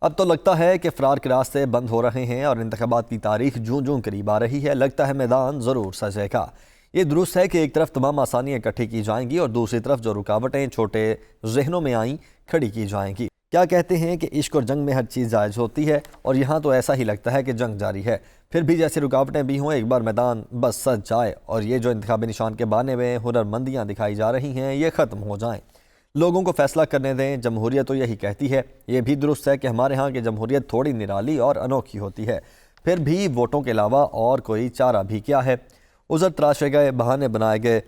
اب تو لگتا ہے کہ فرار کے راستے بند ہو رہے ہیں اور انتخابات کی تاریخ جون جون قریب آ رہی ہے۔ لگتا ہے میدان ضرور سجے گا۔ یہ درست ہے کہ ایک طرف تمام آسانیاں اکٹھی کی جائیں گی اور دوسری طرف جو رکاوٹیں چھوٹے ذہنوں میں آئیں کھڑی کی جائیں گی۔ کیا کہتے ہیں کہ عشق اور جنگ میں ہر چیز جائز ہوتی ہے، اور یہاں تو ایسا ہی لگتا ہے کہ جنگ جاری ہے۔ پھر بھی جیسے رکاوٹیں بھی ہوں، ایک بار میدان بس سج جائے اور یہ جو انتخابی نشان کے بانے میں ہنرمندیاں دکھائی جا رہی ہیں یہ ختم ہو جائیں۔ لوگوں کو فیصلہ کرنے دیں۔ جمہوریت تو یہی کہتی ہے۔ یہ بھی درست ہے کہ ہمارے ہاں کی جمہوریت تھوڑی نرالی اور انوکھی ہوتی ہے۔ پھر بھی ووٹوں کے علاوہ اور کوئی چارہ بھی کیا ہے؟ عذر تراشے گئے، بہانے بنائے گئے،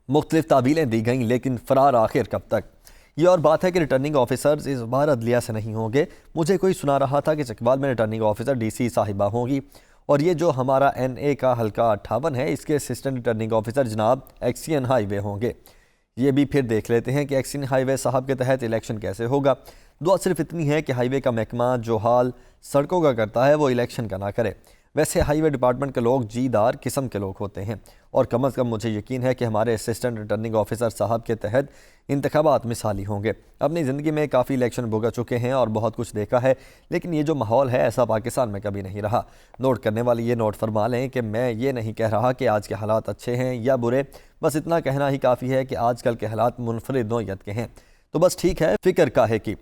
مختلف تعبیلیں دی گئیں، لیکن فرار آخر کب تک؟ یہ اور بات ہے کہ ریٹرننگ آفیسرز اس بار عدلیہ سے نہیں ہوں گے۔ مجھے کوئی سنا رہا تھا کہ چکوال میں ریٹرننگ آفیسر ڈی سی صاحبہ ہوں گی، اور یہ جو ہمارا این اے کا حلقہ 58 ہے اس کے اسسٹنٹ ریٹرننگ آفیسر جناب ایکسین ہائی وے ہوں گے۔ یہ بھی پھر دیکھ لیتے ہیں کہ ایکسین ہائی وے صاحب کے تحت الیکشن کیسے ہوگا۔ دعا صرف اتنی ہے کہ ہائی وے کا محکمہ جو حال سڑکوں کا کرتا ہے وہ الیکشن کا نہ کرے۔ ویسے ہائی وے ڈپارٹمنٹ کے لوگ جی دار قسم کے لوگ ہوتے ہیں، اور کم از کم مجھے یقین ہے کہ ہمارے اسسٹنٹ ریٹرننگ آفیسر صاحب کے تحت انتخابات مثالی ہوں گے۔ اپنی زندگی میں کافی الیکشن بھگت چکے ہیں اور بہت کچھ دیکھا ہے، لیکن یہ جو ماحول ہے ایسا پاکستان میں کبھی نہیں رہا۔ نوٹ کرنے والے یہ نوٹ فرما لیں کہ میں یہ نہیں کہہ رہا کہ آج کے حالات اچھے ہیں یا برے، بس اتنا کہنا ہی کافی ہے کہ آج کل کے حالات منفرد نوعیت کے ہیں۔ تو بس ٹھیک ہے، فکر کاہے کی؟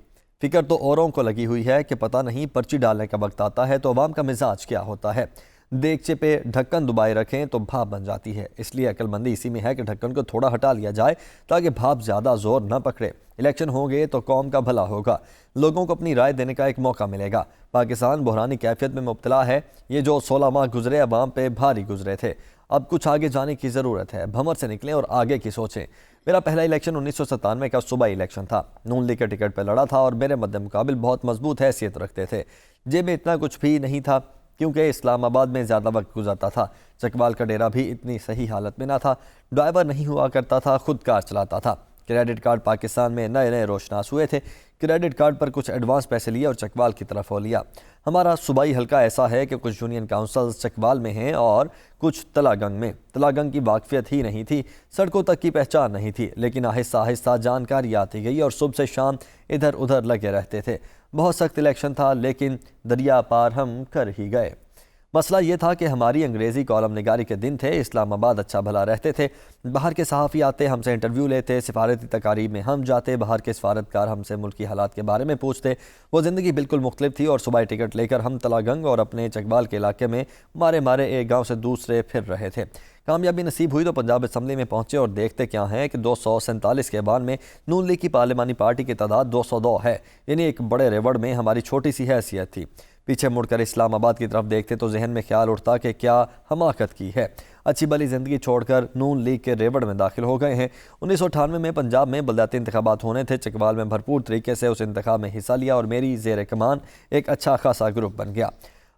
فکر تو اوروں کو لگی ہوئی ہے کہ پتہ نہیں پرچی ڈالنے کا وقت آتا ہے تو عوام کا مزاج کیا ہوتا ہے۔ دیگچے پہ ڈھکن دبائے رکھیں تو بھاپ بن جاتی ہے، اس لیے عقل مندی اسی میں ہے کہ ڈھکن کو تھوڑا ہٹا لیا جائے تاکہ بھاپ زیادہ زور نہ پکڑے۔ الیکشن ہوں گے تو قوم کا بھلا ہوگا، لوگوں کو اپنی رائے دینے کا ایک موقع ملے گا۔ پاکستان بحرانی کیفیت میں مبتلا ہے۔ یہ جو 16 ماہ گزرے عوام پہ بھاری گزرے تھے، اب کچھ آگے جانے کی ضرورت ہے۔ بھمر سے نکلیں اور آگے کی سوچیں۔ میرا پہلا الیکشن 1997 کا صوبائی الیکشن تھا۔ نون لیگ کے ٹکٹ پہ لڑا تھا اور میرے مد مقابل بہت مضبوط حیثیت رکھتے تھے۔ جیب میں اتنا کچھ بھی نہیں تھا کیونکہ اسلام آباد میں زیادہ وقت گزرتا تھا۔ چکوال کا ڈیرا بھی اتنی صحیح حالت میں نہ تھا۔ ڈرائیور نہیں ہوا کرتا تھا، خود کار چلاتا تھا۔ کریڈٹ کارڈ پاکستان میں نئے نئے روشناس ہوئے تھے۔ کریڈٹ کارڈ پر کچھ ایڈوانس پیسے لیے اور چکوال کی طرف ہو لیا۔ ہمارا صوبائی حلقہ ایسا ہے کہ کچھ یونین کاؤنسلز چکوال میں ہیں اور کچھ تلا گنگ میں۔ تلا گنگ کی واقفیت ہی نہیں تھی، سڑکوں تک کی پہچان نہیں تھی، لیکن آہستہ آہستہ جانکاری آتی گئی اور صبح سے شام ادھر ادھر لگے رہتے تھے۔ بہت سخت الیکشن تھا، لیکن دریا پار ہم کر ہی گئے۔ مسئلہ یہ تھا کہ ہماری انگریزی کالم نگاری کے دن تھے، اسلام آباد اچھا بھلا رہتے تھے۔ باہر کے صحافی آتے، ہم سے انٹرویو لیتے، سفارتی تقاریب میں ہم جاتے، باہر کے سفارتکار ہم سے ملکی حالات کے بارے میں پوچھتے۔ وہ زندگی بالکل مختلف تھی اور صوبائی ٹکٹ لے کر ہم تلا گنگ اور اپنے چکوال کے علاقے میں مارے ایک گاؤں سے دوسرے پھر رہے تھے۔ کامیابی نصیب ہوئی تو پنجاب اسمبلی میں پہنچے اور دیکھتے کیا ہیں کہ 247 کے ایوان میں نون لیگ کی پارلیمانی پارٹی کی تعداد 202 ہے، یعنی ایک بڑے ریوڑ میں ہماری چھوٹی سی حیثیت تھی۔ پیچھے مڑ کر اسلام آباد کی طرف دیکھتے تو ذہن میں خیال اٹھتا کہ کیا حماقت کی ہے، اچھی بھلی زندگی چھوڑ کر نون لیگ کے ریوڑ میں داخل ہو گئے ہیں۔ 1998 میں پنجاب میں بلدیاتی انتخابات ہونے تھے۔ چکوال میں بھرپور طریقے سے اس انتخاب میں حصہ لیا اور میری زیر کمان ایک اچھا خاصا گروپ بن گیا۔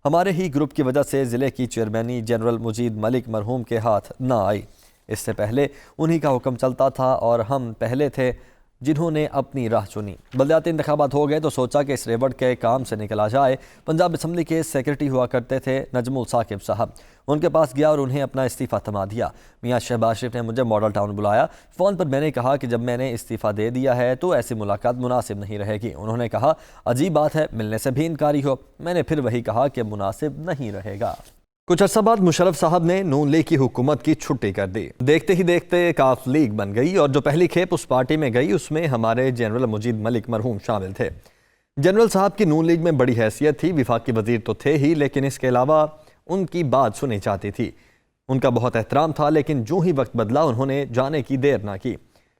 ہمارے ہی گروپ کی وجہ سے ضلع کی چیئرمینی جنرل مجید ملک مرحوم کے ہاتھ نہ آئی۔ اس سے پہلے انہی کا حکم چلتا تھا اور ہم پہلے تھے جنہوں نے اپنی راہ چنی۔ بلدیاتی انتخابات ہو گئے تو سوچا کہ اس ریوڑ کے کام سے نکلا جائے۔ پنجاب اسمبلی کے سیکرٹری ہوا کرتے تھے نجم الثاقب صاحب، ان کے پاس گیا اور انہیں اپنا استعفیٰ تھما دیا۔ میاں شہباز شریف نے مجھے ماڈل ٹاؤن بلایا۔ فون پر میں نے کہا کہ جب میں نے استعفیٰ دے دیا ہے تو ایسی ملاقات مناسب نہیں رہے گی۔ انہوں نے کہا عجیب بات ہے، ملنے سے بھی انکاری ہو۔ میں نے پھر وہی کہا کہ مناسب نہیں رہے گا۔ کچھ عرصہ بعد مشرف صاحب نے نون لیگ کی حکومت کی چھٹی کر دی۔ دیکھتے ہی دیکھتے کاف لیگ بن گئی اور جو پہلی کھیپ اس پارٹی میں گئی اس میں ہمارے جنرل مجید ملک مرحوم شامل تھے۔ جنرل صاحب کی نون لیگ میں بڑی حیثیت تھی، وفاقی وزیر تو تھے ہی، لیکن اس کے علاوہ ان کی بات سنی جاتی تھی۔ ان کا بہت احترام تھا، لیکن جو ہی وقت بدلا انہوں نے جانے کی دیر نہ کی۔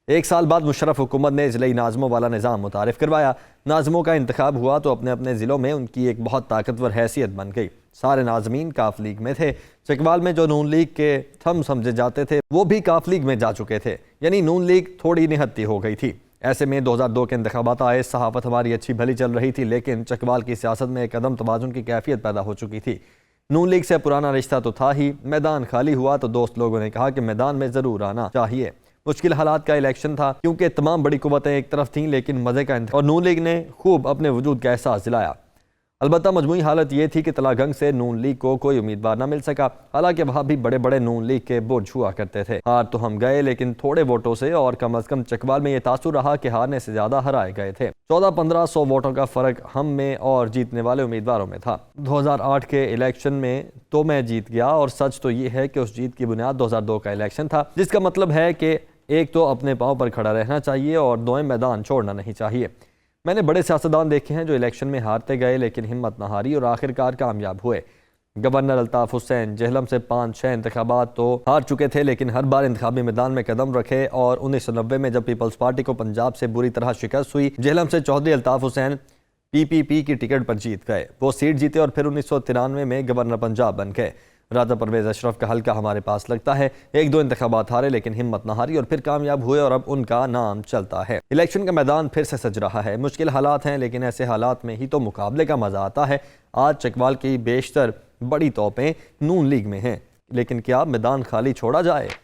ایک سال بعد مشرف حکومت نے ضلعی ناظموں والا نظام متعارف کروایا۔ ناظموں کا انتخاب ہوا تو اپنے اپنے ضلعوں میں ان کی ایک بہت طاقتور حیثیت بن گئی۔ سارے ناظمین کاف لیگ میں تھے۔ چکوال میں جو نون لیگ کے تھم سمجھے جاتے تھے وہ بھی کاف لیگ میں جا چکے تھے، یعنی نون لیگ تھوڑی نہتی ہو گئی تھی۔ ایسے میں 2002 کے انتخابات آئے، صحافت ہماری اچھی بھلی چل رہی تھی، لیکن چکوال کی سیاست میں ایک عدم توازن کی کیفیت پیدا ہو چکی تھی۔ نون لیگ سے پرانا رشتہ تو تھا ہی، میدان خالی ہوا تو دوست لوگوں نے کہا کہ میدان میں ضرور آنا چاہیے۔ مشکل حالات کا الیکشن تھا کیونکہ تمام بڑی قوتیں ایک طرف تھیں، لیکن مزے کا اور نون لیگ نے خوب اپنے وجود کا احساس دلایا۔ البتہ مجموعی حالت یہ تھی کہ تلا گنگ سے نون لیگ کو کوئی امیدوار نہ مل سکا، حالانکہ وہاں بھی بڑے بڑے نون لیگ کے برج ہوا کرتے تھے۔ ہار تو ہم گئے لیکن تھوڑے ووٹوں سے، اور کم از کم چکوال میں یہ تاثر رہا کہ ہارنے سے زیادہ ہرائے گئے تھے۔ 14-1500 ووٹوں کا فرق ہم میں اور جیتنے والے امیدواروں میں تھا۔ 2008 کے الیکشن میں تو میں جیت گیا، اور سچ تو یہ ہے کہ اس جیت کی بنیاد 2002 کا الیکشن تھا، جس کا مطلب ہے کہ ایک تو اپنے پاؤں پر کھڑا رہنا چاہیے اور دوئم میدان چھوڑنا نہیں چاہیے۔ میں نے بڑے سیاستدان دیکھے ہیں جو الیکشن میں ہارتے گئے لیکن ہمت نہ ہاری اور آخرکار کامیاب ہوئے۔ گورنر الطاف حسین جہلم سے 5-6 انتخابات تو ہار چکے تھے، لیکن ہر بار انتخابی میدان میں قدم رکھے، اور 1990 میں جب پیپلز پارٹی کو پنجاب سے بری طرح شکست ہوئی، جہلم سے چودھری الطاف حسین PPP کی ٹکٹ پر جیت گئے، وہ سیٹ جیتے اور پھر 1993 میں گورنر پنجاب بن گئے۔ راجہ پرویز اشرف کا حلقہ ہمارے پاس لگتا ہے، 1-2 انتخابات ہارے لیکن ہمت نہ ہاری اور پھر کامیاب ہوئے، اور اب ان کا نام چلتا ہے۔ الیکشن کا میدان پھر سے سج رہا ہے، مشکل حالات ہیں، لیکن ایسے حالات میں ہی تو مقابلے کا مزہ آتا ہے۔ آج چکوال کی بیشتر بڑی توپیں نون لیگ میں ہیں، لیکن کیا میدان خالی چھوڑا جائے؟